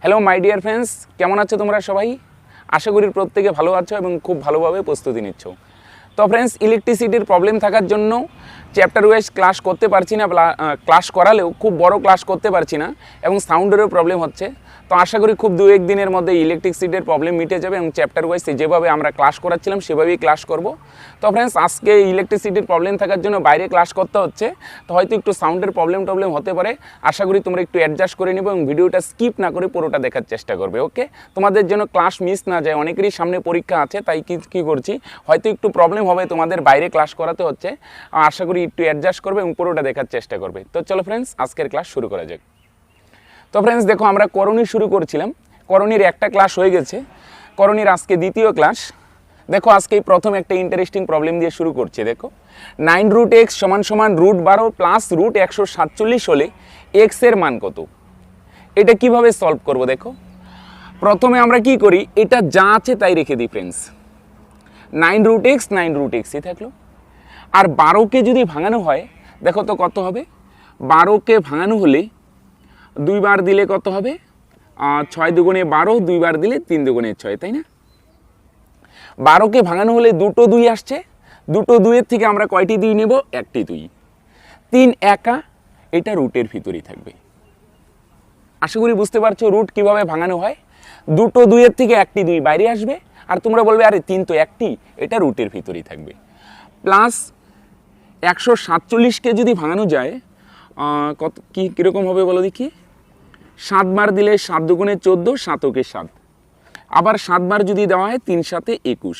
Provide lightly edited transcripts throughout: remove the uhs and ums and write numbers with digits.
Hello my dear friends, কেমন আছো তোমরা সবাই? আশা করি প্রত্যেকে ভালো আছো এবং খুব ভালোভাবে প্রস্তুতি নিচ্ছ। তো ফ্রেন্ডস, ইলেকট্রিসিটির প্রবলেম থাকার জন্য চ্যাপ্টার ওয়াইজ ক্লাস করতে পারছি না, ক্লাস করালেও খুব বড় ক্লাস করতে পারছি না এবং সাউন্ডেরও প্রবলেম হচ্ছে। তো আশা করি খুব দু এক দিনের মধ্যে ইলেকট্রিসিটির প্রবলেম মিটে যাবে এবং চ্যাপ্টার ওয়াইজ যেভাবে আমরা ক্লাস করাচ্ছিলাম সেভাবেই ক্লাস করব। তো ফ্রেন্ডস, আজকে ইলেকট্রিসিটির প্রবলেম থাকার জন্য বাইরে ক্লাস করতে হচ্ছে, তো হয়তো একটু সাউন্ডের প্রবলেম হতে পারে। আশা করি তোমরা একটু অ্যাডজাস্ট করে নেবে এবং ভিডিওটা স্কিপ না করে পুরোটা দেখার চেষ্টা করবে। ওকে, তোমাদের জন্য ক্লাস মিস না যায়, অনেকেরই সামনে পরীক্ষা আছে, তাই কী করছি, হয়তো একটু প্রবলেম হবে, তোমাদের বাইরে ক্লাস করাতে হচ্ছে। আশা করি একটু অ্যাডজাস্ট করবে এবং পুরোটা দেখার চেষ্টা করবে। তো চলো ফ্রেন্ডস, আজকের ক্লাস শুরু করা যাক। তো ফ্রেন্ডস দেখো, আমরা করণী শুরু করছিলাম, করণীর একটা ক্লাস হয়ে গেছে, করণীর আজকে দ্বিতীয় ক্লাস। দেখো আজকে প্রথম একটা ইন্টারেস্টিং প্রবলেম দিয়ে শুরু করছে। দেখো 9√x = √12 প্লাস √147 হলে x এর মান কত? এটা কিভাবে সলভ করব? দেখো প্রথমে আমরা কি করি, এটা যা আছে তাই রেখে দিই ফ্রেন্ডস। 9√x থাকলো, আর 12কে যদি ভাঙানো হয় দেখো তো কত হবে। 12কে ভাঙানো হলে দুইবার দিলে কত হবে? 6 দুগুণে 12, দুইবার দিলে 3 দুগুণে 6, তাই না? 12কে ভাঙানো হলে দুটো 2 আসছে, দুটো 2-এর থেকে আমরা কয়টি 2 নেব? একটি 2। 3 একা, এটা রুটের ভিতরেই থাকবে। আশা করি বুঝতে পারছো রুট কিভাবে ভাঙানো হয়। দুটো 2-এর থেকে একটি 2 বাইরে আসবে, আর তোমরা বলবে আরে 3 তো একটি, এটা রুটের ভিতরেই থাকবে। প্লাস 147কে যদি ভাঙানো যায় কত কীরকম হবে বলো দেখি। 7 বার দিলে 7 দুগুণে 14, 7 7। আবার 7 বার যদি দেওয়া হয় 3 7 21।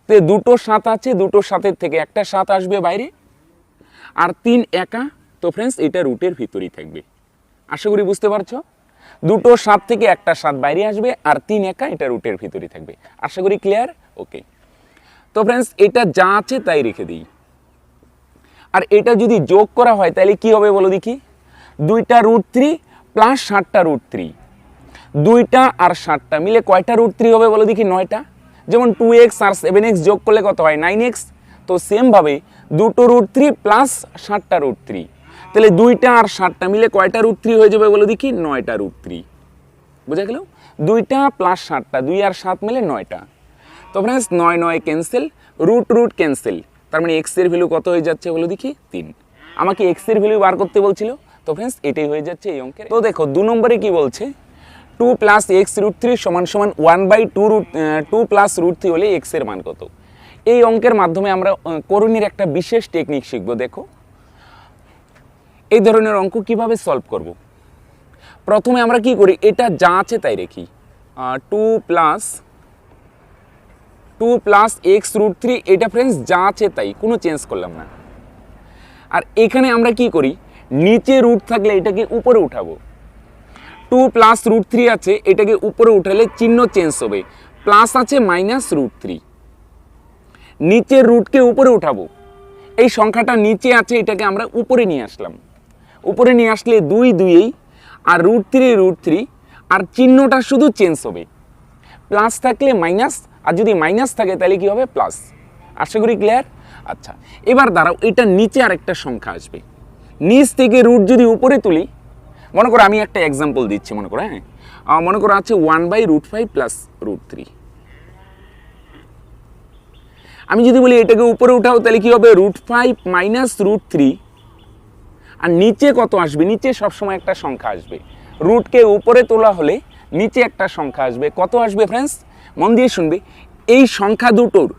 তো দুটো 7 আছে, দুটো 7-এর থেকে একটা 7 আসবে বাইরে, আর 3 একা। তো ফ্রেন্ডস, এটা রুটের ভিতরেই থাকবে। আশা করি বুঝতে পারছো, দুটো 7 থেকে একটা 7 বাইরে আসবে, আর 3 একা, এটা রুটের ভিতরেই থাকবে। আশা করি ক্লিয়ার? ওকে। তো ফ্রেন্ডস, এটা যা আছে তাই রেখে দিই। আর এটা যদি যোগ করা হয় তাহলে কি হবে বলো দেখি। 2টা √3 প্লাস 7টা √3, 2টা আর 7টা মিলে কয়টা √3 হবে বলো দেখি? 9টা। যেমন 2x আর 7x যোগ করলে কত হয়? 9x। তো সেমভাবে দুটো √3 প্লাস 7টা √3, তাহলে 2টা আর 7টা মিলে কয়টা √3 হয়ে যাবে বলো দেখি? 9টা √3। বুঝা গেল? 2টা প্লাস 7টা, 2 আর 7 মিলে 9টা। তো ফ্রেন্ডস, 9 9 ক্যান্সেল, √√ ক্যান্সেল, তার মানে x এর ভ্যালু কত হয়ে যাচ্ছে বলো দেখি? 3। আমাকে x এর ভ্যালু বার করতে বলছিল, তো ফ্রেন্ডস এটাই হয়ে যাচ্ছে এই অঙ্কের। তো দেখো 2 নম্বরে কি বলছে, 2 + x √3 = 1/2 প্লাস √3 হলে x এর মান কত? এই অঙ্কের মাধ্যমে আমরা করণীর একটা বিশেষ টেকনিক শিখব। দেখো এই ধরনের অঙ্ক কিভাবে সলভ করব। প্রথমে আমরা কি করি, এটা যা আছে তাই রাখি। 2 + x √3, এটা ফ্রেন্ডস যা আছে তাই, কোনো চেঞ্জ করলাম না। আর এখানে আমরা কি করি, নিচে রুট থাকলে এটাকে উপরে উঠাবো। 2 + √3 আছে, এটাকে উপরে উঠালে চিহ্ন চেঞ্জ হবে, প্লাস আছে -√3। নিচের রুটকে উপরে উঠাবো, এই সংখ্যাটা নিচে আছে, এটাকে আমরা উপরে নিয়ে আসলাম। উপরে নিয়ে আসলে 2 2, আর √3 আর চিহ্নটা শুধু চেঞ্জ হবে, প্লাস থাকলে মাইনাস, আর যদি মাইনাস থাকে তাহলে কি হবে? প্লাস। আশা করি ক্লিয়ার? আচ্ছা, এবার দাঁড়াও, এটা নিচে আরেকটা সংখ্যা আসবে, নিচ থেকে রুট যদি উপরে তুলি, মনে করো আমি একটা এক্সাম্পল দিচ্ছি, মনে করো, হ্যাঁ, মনে করো আছে 1/√5 প্লাস √3। আমি যদি বলি এটাকে উপরে উঠাও তাহলে কি হবে? √5 - √3, আর নিচে কত আসবে? নিচে সবসময় একটা সংখ্যা আসবে, রুটকে উপরে তোলা হলে নিচে একটা সংখ্যা আসবে। কত আসবে ফ্রেন্ডস? মন দিয়ে শুনবে, এই সংখ্যা দুটোর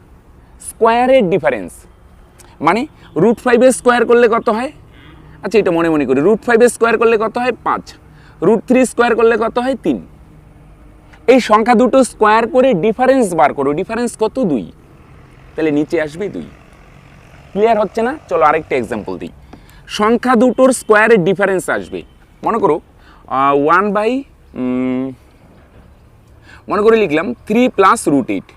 স্কোয়ারের ডিফারেন্স, মানে √5 স্কোয়ার করলে কত হয়? আচ্ছা, এটা মনে মনে করি, √5 স্কোয়ার করলে কত হয়? 5। √3 স্কোয়ার করলে কত হয়? 3। এই সংখ্যা দুটো স্কোয়ার করে ডিফারেন্স বার করো, ডিফারেন্স কত? 2। তাহলে নিচে আসবে 2। ক্লিয়ার হচ্ছে না? চলো আরেকটা এক্সাম্পল দিই। সংখ্যা দুটোর স্কোয়ারের ডিফারেন্স আসবে, মনে করো মনে করে লিখলাম 3 + √8।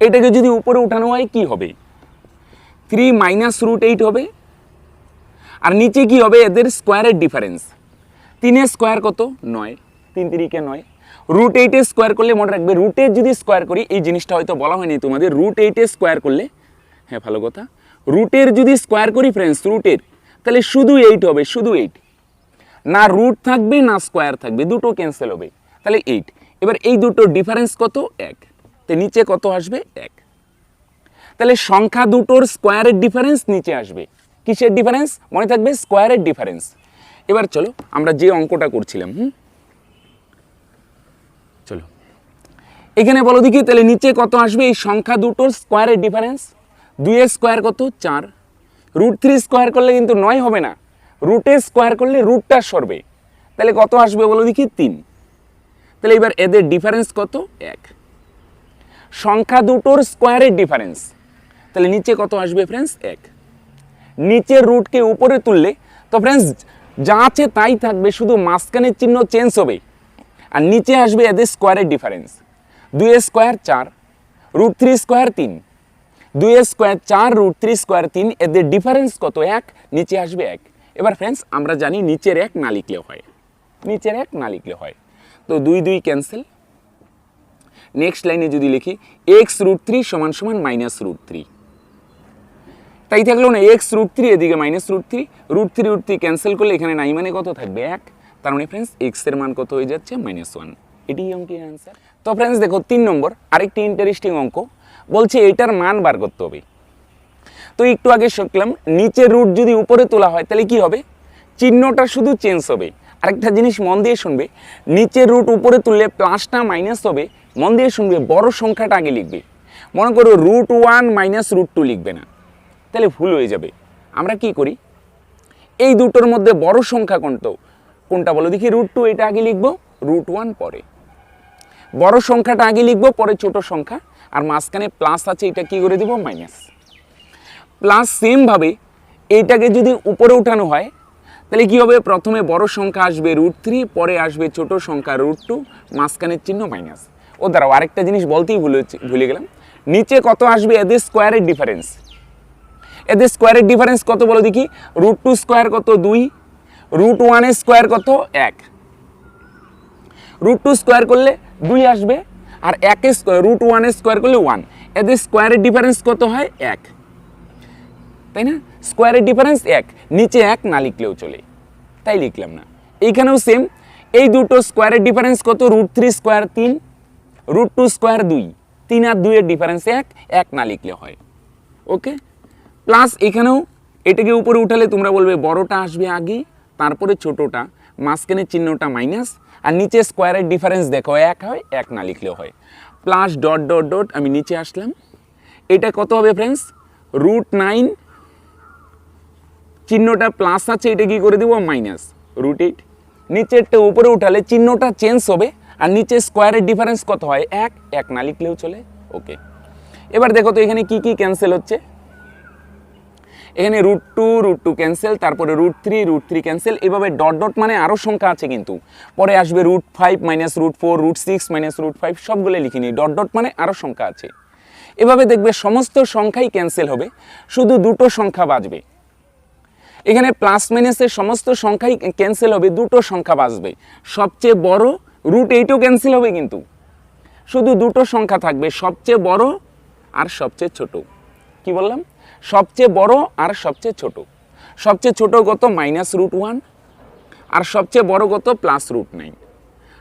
এটাকে যদি উপরে উঠানো হয় কি হবে? 3 - √8 হবে, আর নিচে কি হবে? এদের স্কোয়ারের ডিফারেন্স। 3-এর স্কোয়ার কত? 9, 3 3 9। √8 স্কোয়ার করলে মনে রাখবে, রুটের যদি স্কোয়ার করি, এই জিনিসটা হয়তো বলা হয়নি তোমাদের, √8 স্কোয়ার করলে, হ্যাঁ ভালো কথা, রুটের যদি স্কোয়ার করি ফ্রেন্ডস, রুটের, তাহলে শুধু 8 হবে, শুধু 8। না রুট থাকবে না স্কোয়ার থাকবে, দুটো ক্যান্সেল হবে, তাহলে 8। এবার এই দুটোর ডিফারেন্স কত? 1। তো নিচে কত আসবে? 1। তাহলে সংখ্যা দুটোর স্কোয়ারের ডিফারেন্স নিচে আসবে। কিসের ডিফারেন্স? মনে থাকবে স্কোয়ারের ডিফারেন্স। এবার চলো আমরা যে অঙ্কটা করছিলাম, চলো এখানে বলো দেখি, তাহলে নিচে কত আসবে? এই সংখ্যা দুটোর স্কোয়ারের ডিফারেন্স। 2 এর স্কোয়ার কত? 4। √3 স্কোয়ার করলে কিন্তু 9 হবে না, রুটের স্কোয়ার করলে রুটটা সরবে, তাহলে কত আসবে বলো দেখি? 3। তাহলে এবার এদের ডিফারেন্স কত? 1। সংখ্যা দুটোর স্কোয়ারের ডিফারেন্স, তাহলে নিচে কত আসবে ফ্রেন্ডস? 1। নিচের রুটকে উপরে তুললে তো ফ্রেন্ডস যা আছে তাই থাকবে, শুধু মাঝখানের চিহ্ন চেঞ্জ হবে, আর নিচে আসবে এদের স্কোয়ারের ডিফারেন্স। 2 এর স্কোয়ার 4, √3 স্কোয়ার 3, 2 এর স্কোয়ার 4, √3 স্কোয়ার 3, এদের ডিফারেন্স কত? 1, নিচে আসবে 1। এবার ফ্রেন্ডস আমরা জানি নিচের 1 না লিখলে হয়, নিচের 1 না লিখলে হয়, তো 2 2 ক্যান্সেল। নেক্সট লাইনে যদি লিখি x √3 = -√3, তাই থাকলো না, x √3 এদিকে -√3, √3 ক্যান্সেল করলে এখানে নাই মানে কত থাকবে? 1। তার মানে ফ্রেন্ডস x এর মান কত হয়ে যাচ্ছে? -1। এটি অঙ্কের অ্যান্সার। তো ফ্রেন্ডস দেখো 3 নম্বর আরেকটি ইন্টারেস্টিং অঙ্ক, বলছে এটার মান বার করতে হবে। তো একটু আগে শিখলাম নিচের রুট যদি উপরে তোলা হয় তাহলে কি হবে? চিহ্নটা শুধু চেঞ্জ হবে। আরেকটা জিনিস মন দিয়ে শুনবে, নিচের রুট উপরে তুললে প্লাসটা মাইনাস হবে। মন দিয়ে শুনবে, বড় সংখ্যাটা আগে লিখবে। মনে করো √1 -√2 লিখবে না, তাহলে ভুল হয়ে যাবে। আমরা কি করি, এই দুটোর মধ্যে বড় সংখ্যা কোনটা বলো দেখি? √2 এটা আগে লিখবো, √1 পরে। বড় সংখ্যাটা আগে লিখবো, পরে ছোট সংখ্যা, আর মাঝখানে প্লাস আছে এটা কি করে দেবো? মাইনাস। প্লাস সেম ভাবে এইটাকে যদি উপরে উঠানো হয় তাহলে কি হবে? প্রথমে বড় সংখ্যা আসবে √3, পরে আসবে ছোট সংখ্যা √2, মাঝখানের চিহ্ন মাইনাস। ও দাঁড়াও, আরেকটা জিনিস বলতেই ভুলে গেলাম, নিচে কত আসবে? এদের স্কোয়ারের ডিফারেন্স। এদের স্কোয়ারের ডিফারেন্স কত বলো দেখি? √2 স্কোয়ার কত? 2, √1 এর স্কোয়ার কত? 1। √2 স্কোয়ার করলে 2 আসবে, আর 1 এর √1 এর স্কোয়ার করলে 1। এদের স্কোয়ারের ডিফারেন্স কত হয়? 1, তাই না? স্কোয়ারের ডিফারেন্স 1, নিচে 1 না লিখলেও চলে, তাই লিখলাম না। এইখানেও সেম, এই দুটো স্কোয়ারের ডিফারেন্স কত? √3 স্কোয়ার 3, √2 স্কোয়ার 2, 3 আর 2 এর ডিফারেন্স 1, 1 না লিখলে হয়। ওকে, প্লাস এখানেও এটাকে উপরে উঠালে তোমরা বলবে বড়টা আসবে আগে, তারপরে ছোটটা, মাঝখানের চিহ্নটা মাইনাস, আর নিচে স্কোয়ারের ডিফারেন্স দেখো 1 হয়, 1 না লিখলেও হয়। প্লাস ডট ডট ডট আমি নিচে আসলাম, এটা কত হবে ফ্রেন্ডস? √9, চিহ্নটা প্লাস আছে, এটা কি করে দেবো? মাইনাস √8। নিচেরটা উপরে উঠালে চিহ্নটা চেঞ্জ হবে, আর নিচে স্কোয়ারের ডিফারেন্স কত হয়? 1, 1 না লিখলেও চলে। ওকে, এবার দেখো তো এখানে কি কি ক্যান্সেল হচ্ছে। এখানে √2 ক্যান্সেল, তারপরে √3 ক্যান্সেল, এভাবে ডট ডট মানে আরও সংখ্যা আছে কিন্তু, পরে আসবে √5 -√4, √6 -√5, সবগুলো লিখিনি, ডট ডট মানে আরও সংখ্যা আছে। এভাবে দেখবে সমস্ত সংখ্যাই ক্যান্সেল হবে, শুধু দুটো সংখ্যা বাঁচবে। এখানে প্লাস মাইনাসের সমস্ত সংখ্যাই ক্যান্সেল হবে, দুটো সংখ্যা বাঁচবে, সবচেয়ে বড় √8ও ক্যান্সেল হবে, কিন্তু শুধু দুটো সংখ্যা থাকবে, সবচেয়ে বড় আর সবচেয়ে ছোট। কি বললাম? সবচেয়ে বড় আর সবচেয়ে ছোট। সবচেয়ে ছোট কত? -√1, আর সবচেয়ে বড় কত? +√9,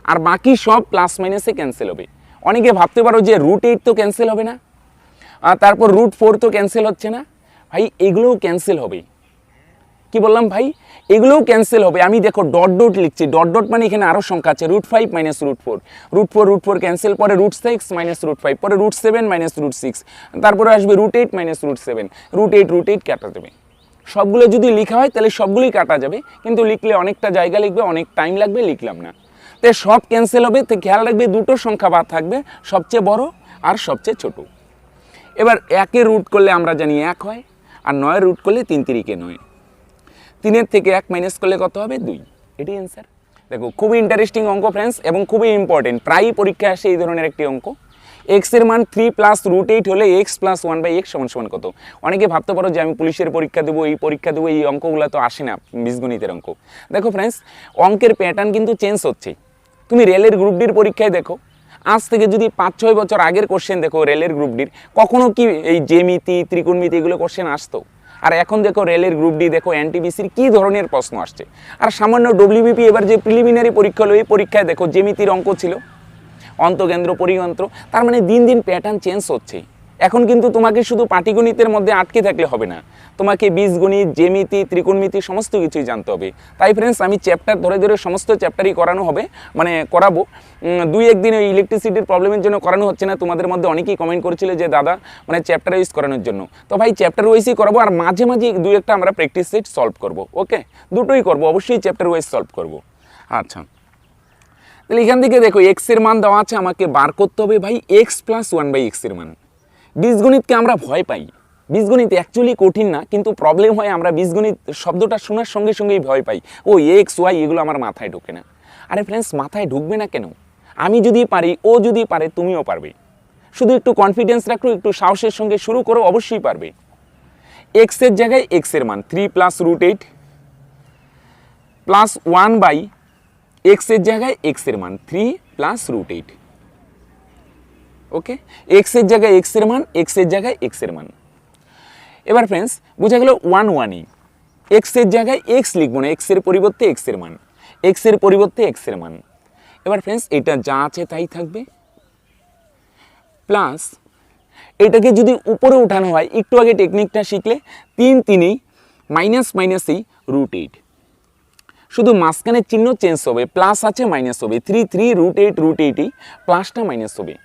আর বাকি সব প্লাস মাইনাসে ক্যান্সেল হবে। অনেকে ভাবতে পারো যে √8 তো ক্যান্সেল হবে না, আর তারপর √4 তো ক্যান্সেল হচ্ছে না। ভাই এগুলোও ক্যান্সেল হবে। কি বললাম ভাই? এগুলোও ক্যান্সেল হবে। আমি দেখো ডট ডট লিখছি, ডট ডট মানে এখানে আরও সংখ্যা আছে, √5 -√4, √4 ক্যান্সেল, পরে √6 -√5, পরে √7 -√6, তারপরে আসবে √8 -√7, √8 কাটা যাবে। সবগুলো যদি লেখা হয় তাহলে সবগুলোই কাটা যাবে, কিন্তু লিখলে অনেকটা জায়গা লিখবে, অনেক টাইম লাগবে, লিখলাম না। তাই সব ক্যান্সেল হবে, তো খেয়াল রাখবে দুটো সংখ্যা বাদ থাকবে, সবচেয়ে বড় আর সবচেয়ে ছোট। এবার 1 রুট করলে আমরা জানি 1 হয়, আর 9 রুট করলে 3 3 9, 3 থেকে 1 মাইনাস করলে কত হবে? 2। এটি অ্যান্সার। দেখো খুবই ইন্টারেস্টিং অঙ্ক ফ্রেন্ডস, এবং খুবই ইম্পর্টেন্ট, প্রায়ই পরীক্ষায় আসে এই ধরনের একটি অঙ্ক। x এর মান 3 + √8 হলে x + 1/x = কত? অনেকে ভাবতে পারো যে আমি পুলিশের পরীক্ষা দেবো, এই পরীক্ষা দেবো, এই অঙ্কগুলো তো আসে না, বীজগণিতের অঙ্ক। দেখো ফ্রেন্ডস, অঙ্কের প্যাটার্ন কিন্তু চেঞ্জ হচ্ছে। তুমি রেলের গ্রুপ ডির পরীক্ষায় দেখো, আজ থেকে যদি 5-6 বছর আগের কোশ্চেন দেখো রেলের গ্রুপ ডির, কখনো কি এই জ্যামিতি, ত্রিকোণমিতি এগুলো কোশ্চেন আসতো? আর এখন দেখো রেলের গ্রুপ ডি, দেখো এনটিপিসির কি ধরনের প্রশ্ন আসছে। আর সামান্য ডব্লিউবিপি এবার যে প্রিলিমিনারি পরীক্ষা হলো, এই পরীক্ষায় দেখো জ্যামিতির অঙ্ক ছিল, অন্তকেন্দ্র পরিযন্ত্র। তার মানে দিন দিন প্যাটার্ন চেঞ্জ হচ্ছে। এখন কিন্তু তোমাকে শুধু পাটিগণিতের মধ্যে আটকে থাকলে হবে না, তোমাকে বীজগণিত, জ্যামিতি, ত্রিকোণমিতি সমস্ত কিছুই জানতে হবে। তাই ফ্রেন্ডস আমি চ্যাপ্টার ধরে ধরে সমস্ত চ্যাপ্টারই করানো হবে, মানে করাবো। 2-1 দিন ওই ইলেকট্রিসিটির প্রবলেমের জন্য করানো হচ্ছে না। তোমাদের মধ্যে অনেকেই কমেন্ট করেছিল যে দাদা মানে চ্যাপ্টার ওয়াইজ করানোর জন্য, তো ভাই চ্যাপ্টার ওয়াইজই করাবো। আর মাঝে মাঝে 2-1টা আমরা প্র্যাকটিস সেট সলভ করবো। ওকে, দুটোই করবো, অবশ্যই চ্যাপ্টার ওয়াইজ সলভ করবো। আচ্ছা, তাহলে এখান থেকে দেখো এক্স এর মান দেওয়া আছে, আমাকে বার করতে হবে ভাই এক্স প্লাস 1/x এর মান। বীজগণিতকে আমরা ভয় পাই, বীজগণিত অ্যাকচুয়ালি কঠিন না, কিন্তু প্রবলেম হয় আমরা বীজগণিত শব্দটা শোনার সঙ্গে সঙ্গেই ভয় পাই। ও এক্স ওয়াই এগুলো আমার মাথায় ঢোকে না। আরে ফ্রেন্ডস, মাথায় ঢুকবে না কেন? আমি যদি পারি, ও যদি পারে, তুমিও পারবে। শুধু একটু কনফিডেন্স রাখো, একটু সাহসের সঙ্গে শুরু করো, অবশ্যই পারবে। এক্স এর জায়গায় এক্স এর মান 3 + √8 প্লাস 1/x এর জায়গায় এক্স এর মান 3 + √8। ওকে, এক্স এর জায়গায় এক্স এর মান, এক্স এর জায়গায় এক্স এর মান। এবার ফ্রেন্ডস বোঝা গেল 1 এক্স এর জায়গায় এক্স লিখবো না, এক্স এর পরিবর্তে এক্স এর মান, এক্স এর পরিবর্তে এক্স এর মান। এবার ফ্রেন্ডস এটা যা আছে তাই থাকবে, প্লাস এটাকে যদি উপরে উঠানো হয়, একটু আগে টেকনিকটা শিখলে 3 3 মাইনাস মাইনাসই √8, শুধু মাঝখানের চিহ্ন চেঞ্জ হবে, প্লাস আছে মাইনাস হবে, 3 3 √8 √8ই প্লাসটা মাইনাস হবে।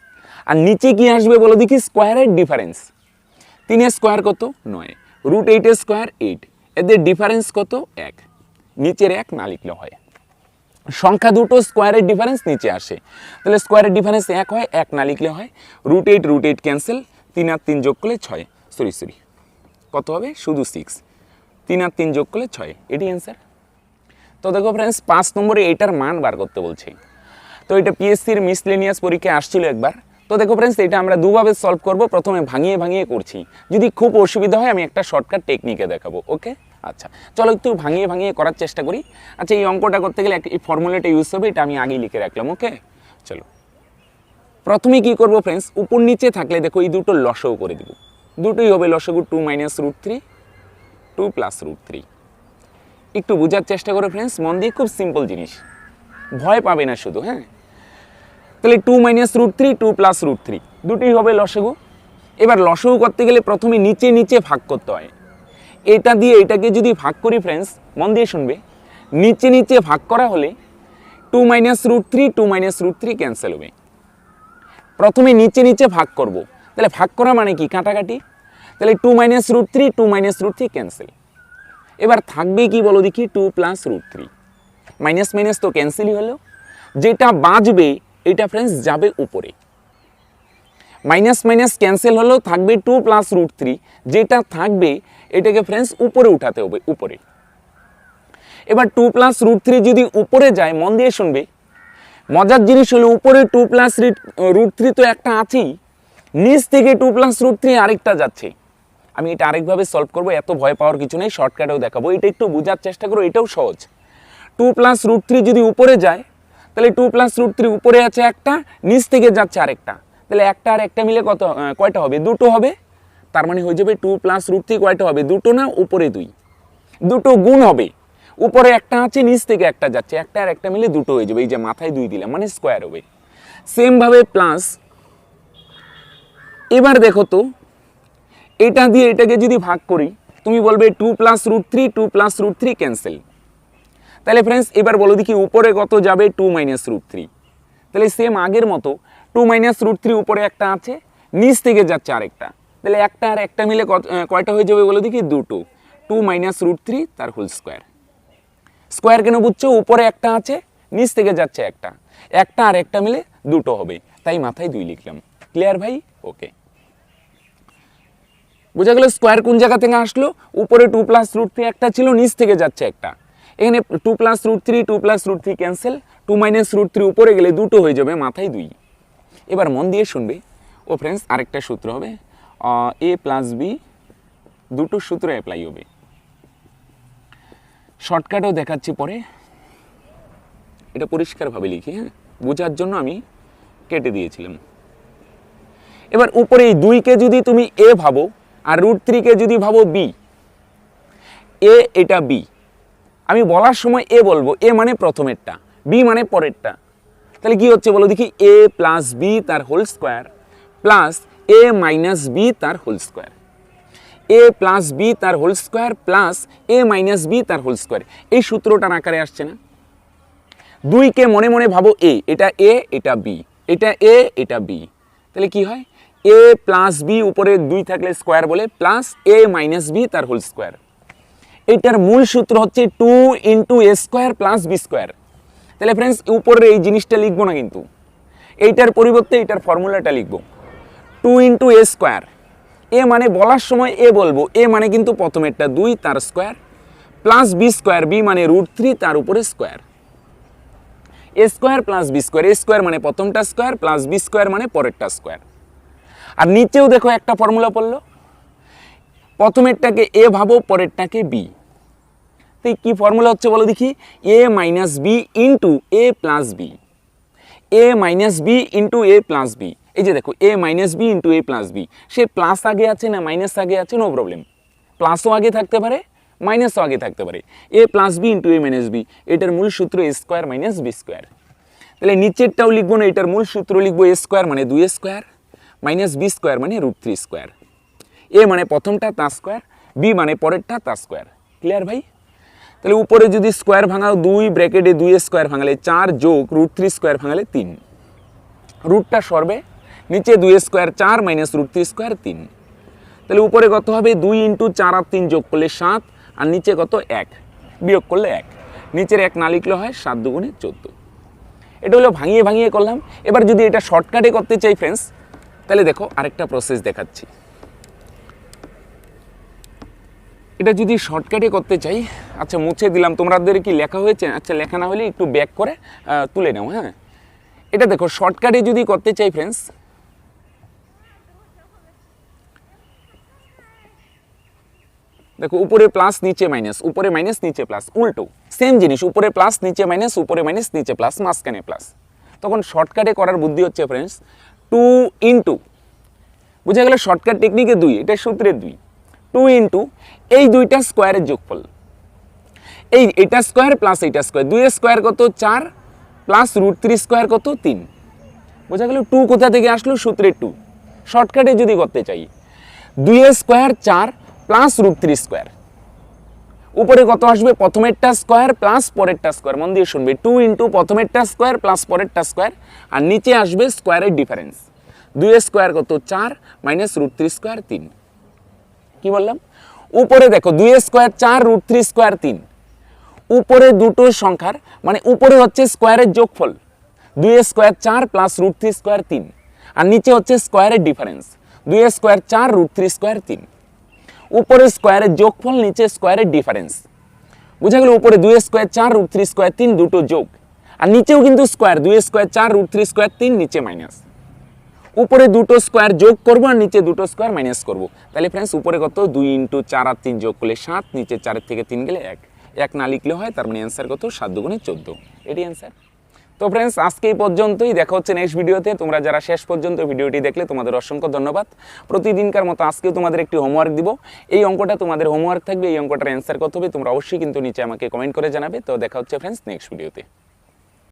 আর নিচে কি আসবে বলো দেখি? স্কোয়ারের ডিফারেন্স। 3 এর স্কোয়ার কত? 9, √8 এর স্কোয়ার 8, এদের ডিফারেন্স কত? 1। নিচের 1 না লিখলে হয়, সংখ্যা দুটো স্কোয়ারের ডিফারেন্স নিচে আসে, তাহলে স্কোয়ারের ডিফারেন্স 1 হয়, 1 না লিখলে হয়। √8 √8 ক্যান্সেল, 3 আর 3 যোগ করলে 6, সরি কত হবে? শুধু 6, 3 আর 3 যোগ করলে 6, এটি অ্যান্সার। তো দেখো ফ্রেন্ডস 5 নম্বরে এইটার মান বার করতে বলছে। তো এটা পিএসসির মিসলেনিয়াস পরীক্ষায় আসছিল একবার। তো দেখো ফ্রেন্ডস এটা আমরা দুভাবে সলভ করব, প্রথমে ভাঙিয়ে ভাঙিয়ে করছি, যদি খুব অসুবিধা হয় আমি একটা শর্টকাট টেকনিকে দেখাবো। ওকে, আচ্ছা চলো একটু ভাঙিয়ে ভাঙিয়ে করার চেষ্টা করি। আচ্ছা, এই অঙ্কটা করতে গেলে এই ফর্মুলাটা ইউজ হবে, এটা আমি আগেই লিখে রাখলাম। ওকে, চলো প্রথমে কি করব ফ্রেন্ডস, উপর নিচে থাকলে দেখো এই দুটো লসাগু করে দিব, দুটোই হবে লসাগু 2 - √3 2 + √3। একটু বোঝার চেষ্টা করো ফ্রেন্ডস, মন দিয়ে, খুব সিম্পল জিনিস, ভয় পাবে না শুধু। হ্যাঁ, তাহলে 2 - √3 2 + √3 দুটোই হবে লসাগু। এবার লসাগু করতে গেলে প্রথমে নিচে নিচে ভাগ করতে হয়। এটা দিয়ে এটাকে যদি ভাগ করি ফ্রেন্ডস, মন দিয়ে শুনবে, নিচে নিচে ভাগ করা হলে 2 - √3 2 - √3 ক্যান্সেল হবে। প্রথমে নিচে নিচে ভাগ করব, তাহলে ভাগ করা মানে কি? কাটাকাটি। তাহলে 2 - √3 2 - √3 ক্যান্সেল। এবার থাকবে কি বলো দেখি? 2 + √3, মাইনাস মাইনাস তো ক্যান্সেলই হলো। যেটা বাঁচবে এটা ফ্রেন্ডস যাবে উপরে, মাইনাস মাইনাস ক্যান্সেল হলো, থাকবে 2 + √3, যেটা থাকবে এটাকে ফ্রেন্ডস উপরে উঠাতে হবে, উপরে। এবার 2 + √3 যদি উপরে যায়, মন দিয়ে শুনবে, মজার জিনিস হলো উপরে 2 + √3 তো একটা আছেই, নিচ থেকে 2 + √3 আরেকটা যাচ্ছে। আমি এটা আরেকভাবে সলভ করবো, এত ভয় পাওয়ার কিছু নেই, শর্টকাটেও দেখাবো, এটা একটু বোঝার চেষ্টা করো, এটাও সহজ। 2 + √3 যদি উপরে যায়, তাহলে 2 + √3 উপরে আছে একটা, নিচ থেকে যাচ্ছে আরেকটা, তাহলে একটা আর একটা মিলে কত, কয়টা হবে? দুটো হবে। তার মানে হয়ে যাবে 2 + √3 কয়টা হবে? দুটো না, উপরে 2, দুটো গুণ হবে, উপরে একটা আছে, নিচ থেকে একটা যাচ্ছে, একটা আর একটা মিলে দুটো হয়ে যাবে, এই যে মাথায় 2 দিলাম, মানে স্কোয়ার হবে। সেম ভাবে প্লাস, এবার দেখো তো এটা দিয়ে এটাকে যদি ভাগ করি, তুমি বলবে 2 + √3 2 + √3 ক্যান্সেল। তাহলে ফ্রেন্ডস এবার বলো দেখি উপরে কত যাবে? 2 - √3। তাহলে সেম আগের মতো 2 - √3 উপরে একটা আছে, নিচ থেকে যাচ্ছে আরেকটা, তাহলে একটা আর একটা মিলে কয়টা হয়ে যাবে বলো দেখি? দুটো। 2 - √3 তার হোল স্কোয়ার। স্কোয়ার কেন বুঝছো? উপরে একটা আছে, নিচ থেকে যাচ্ছে একটা, একটা আর একটা মিলে দুটো হবে, তাই মাথায় 2 লিখলাম। ক্লিয়ার ভাই? ওকে, বোঝা গেল স্কোয়ার কোন জায়গা থেকে আসলো? উপরে 2 + √3 একটা ছিল, নিচ থেকে যাচ্ছে একটা, এখানে 2 + √3 2 + √3 ক্যান্সেল, 2 - √3 উপরে গেলে দুটো হয়ে যাবে, মাথায় 2। এবার মন দিয়ে শুনবে, ও ফ্রেন্ডস আরেকটা সূত্র হবে, a + b, দুটো সূত্র অ্যাপ্লাই হবে, শর্টকাটও দেখাচ্ছি পরে, এটা পরিষ্কারভাবে লিখি, হ্যাঁ বোঝার জন্য আমি কেটে দিয়েছিলাম। এবার উপরে এই 2কে যদি তুমি a ভাবো আর √3 কে যদি ভাবো b, এ এটা বি, আমি বলার সময় এ বলবো, এ মানে প্রথমেরটা, বি মানে পরেরটা। তাহলে কি হচ্ছে বলো দেখি, এ প্লাস বি তার হোল স্কোয়ার প্লাস এ মাইনাস বি তার হোল স্কোয়ার, এ প্লাস বি তার হোল স্কোয়ার প্লাস এ মাইনাস বি তার হোল স্কোয়ার। এই সূত্রটার আকারে আসছে না? দুইকে মনে মনে ভাবো এ, এটা এ এটা বি, এটা এ এটা বি, তাহলে কি হয়, এ প্লাস বি উপরে 2 থাকলে স্কোয়ার বলে প্লাস এ মাইনাস বি তার হোল স্কোয়ার। এইটার মূল সূত্র হচ্ছে 2 ইন্টু এ স্কোয়ার প্লাস বি স্কোয়ার। তাহলে ফ্রেন্ডস উপরের এই জিনিসটা লিখবো না, কিন্তু এইটার পরিবর্তে এইটার ফর্মুলাটা লিখবো, 2 ইন্টু এ স্কোয়ার, এ মানে বলার সময় এ বলবো, এ মানে কিন্তু প্রথমেরটা 2 তার square plus B square, B মানে √3 তার উপরে square, A square plus B square, A square মানে প্রথমটা স্কোয়ার প্লাস বি স্কোয়ার মানে পরেরটা স্কোয়ার। আর নিচেও দেখো একটা ফর্মুলা পড়লো, প্রথমেরটাকে এ ভাবো, পরেরটাকে বি। তো কি ফর্মুলা হচ্ছে বলো দেখি, এ মাইনাস বি ইন্টু এ প্লাস বি, এ মাইনাস বি ইন্টু এ প্লাস বি। এই যে দেখো, এ মাইনাস বি ইন্টু এ প্লাস বি, সে প্লাস আগে আছে না মাইনাস আগে আছে, নো প্রবলেম, প্লাসও আগে থাকতে পারে মাইনাসও আগে থাকতে পারে, এ প্লাস বি ইন্টু এ মাইনাস বি, এটার মূল সূত্র এ স্কোয়ার মাইনাস বি স্কোয়ার। তাহলে নিচেরটাও লিখবো না, এটার মূল সূত্র লিখবো এ স্কোয়ার মানে 2 স্কোয়ার মাইনাস বি স্কোয়ার মানে √3 স্কোয়ার, এ মানে প্রথমটা তার স্কোয়ার, বি মানে পরেরটা তার স্কোয়ার। ক্লিয়ার ভাই? তাহলে উপরে যদি স্কোয়ার ভাঙাও 2 ব্র্যাকেটে 2 স্কোয়ার ভাঙালে 4 যোগ √3 স্কোয়ার ভাঙালে 3, রুটটা সরবে, নিচে 2 স্কোয়ার 4 মাইনাস √3 স্কোয়ার 3। তাহলে উপরে কত হবে, 2 ইন্টু 4 আর 3 যোগ করলে 7, আর নিচে কত 1 বিয়োগ করলে 1, নিচের 1 না লিখলে হয় 7 দুগুণে 14। এটা হলো ভাঙিয়ে ভাঙিয়ে করলাম। এবার যদি এটা শর্টকাটে করতে চাই ফ্রেন্ডস, তাহলে দেখো আরেকটা প্রসেস দেখাচ্ছি। এটা যদি শর্টকাটে করতে চাই, আচ্ছা মুছে দিলাম, তোমাদের কি লেখা হয়েছে? আচ্ছা লেখা না হলে একটু ব্যাক করে তুলে নাও। হ্যাঁ, এটা দেখো শর্টকাটে যদি করতে চাই ফ্রেন্ডস, দেখো উপরে প্লাস নিচে মাইনাস, উপরে মাইনাস নিচে প্লাস, উল্টো সেম জিনিস, উপরে প্লাস নিচে মাইনাস, উপরে মাইনাস নিচে প্লাস, মাঝখানে প্লাস। তখন শর্টকাটে করার বুদ্ধি হচ্ছে ফ্রেন্ডস 2 ইন্টু, বুঝা গেল শর্টকাট টেকনিকে 2, এটা সূত্রের 2, 2 ইন্টু এই দুইটা স্কোয়ারের যোগফল, এইটা স্কোয়ার প্লাস এইটা স্কোয়ার, 2 স্কোয়ার কত 4 প্লাস √3 স্কোয়ার কত 3। বোঝা গেল 2 কোথা থেকে আসলো, সূত্রের 2। শর্টকাটে যদি করতে চাই, 2 স্কোয়ার 4 প্লাস √3 স্কোয়ার, উপরে কত আসবে, প্রথমেরটা স্কোয়ার প্লাস পরেরটা স্কোয়ার, মন দিয়ে শুনবে, 2 ইন্টু প্রথমেরটা স্কোয়ার প্লাস পরেরটা স্কোয়ার, আর নিচে আসবে স্কোয়ারের ডিফারেন্স, 2 স্কোয়ার কত 4 মাইনাস √3 স্কোয়ার 3। কি বললাম, উপরে দেখো 2 স্কোয়ার 4 √3 স্কোয়ার 3, উপরে দুটো সংখ্যার মানে উপরে হচ্ছে স্কোয়ারের যোগফল, 2 স্কোয়ার 4 প্লাস √3 স্কোয়ার 3, আর নিচে হচ্ছে স্কোয়ারের ডিফারেন্স, 2 স্কোয়ার 4 √3 স্কোয়ার 3, উপরে স্কোয়ারের যোগফল নিচে স্কোয়ারের ডিফারেন্স। বুঝা গেল, উপরে 2 স্কোয়ার 4 √3 স্কোয়ার 3 দুটো যোগ, আর নিচেও কিন্তু স্কোয়ার, 2 স্কোয়ার 4 √3 স্কোয়ার 3, নিচে মাইনাস, উপরে দুটো স্কোয়ার যোগ করবো আর নিচে দুটো স্কোয়ার মাইনাস করবো। তাহলে ফ্রেন্ডস উপরে কত, 2 ইন্টু 4 আর 3 যোগ করলে 7, নিচে 4 থেকে 3 গেলে 1 না লিখলে হয়, তার মানে অ্যান্সার কত, 7 দুগুণে 14, এটি অ্যান্সার। তো ফ্রেন্ডস আজকে এই পর্যন্তই, দেখা হচ্ছে নেক্সট ভিডিওতে। তোমরা যারা শেষ পর্যন্ত ভিডিওটি দেখলে তোমাদের অসংখ্য ধন্যবাদ। প্রতিদিনকার মতো আজকেও তোমাদের একটি হোমওয়ার্ক দিব, এই অঙ্কটা তোমাদের হোমওয়ার্ক থাকবে, এই অঙ্কটার অ্যান্সার কত হবে তোমরা অবশ্যই কিন্তু নিচে আমাকে কমেন্ট করে জানাবে। তো দেখা হচ্ছে ফ্রেন্ডস নেক্সট ভিডিওতে।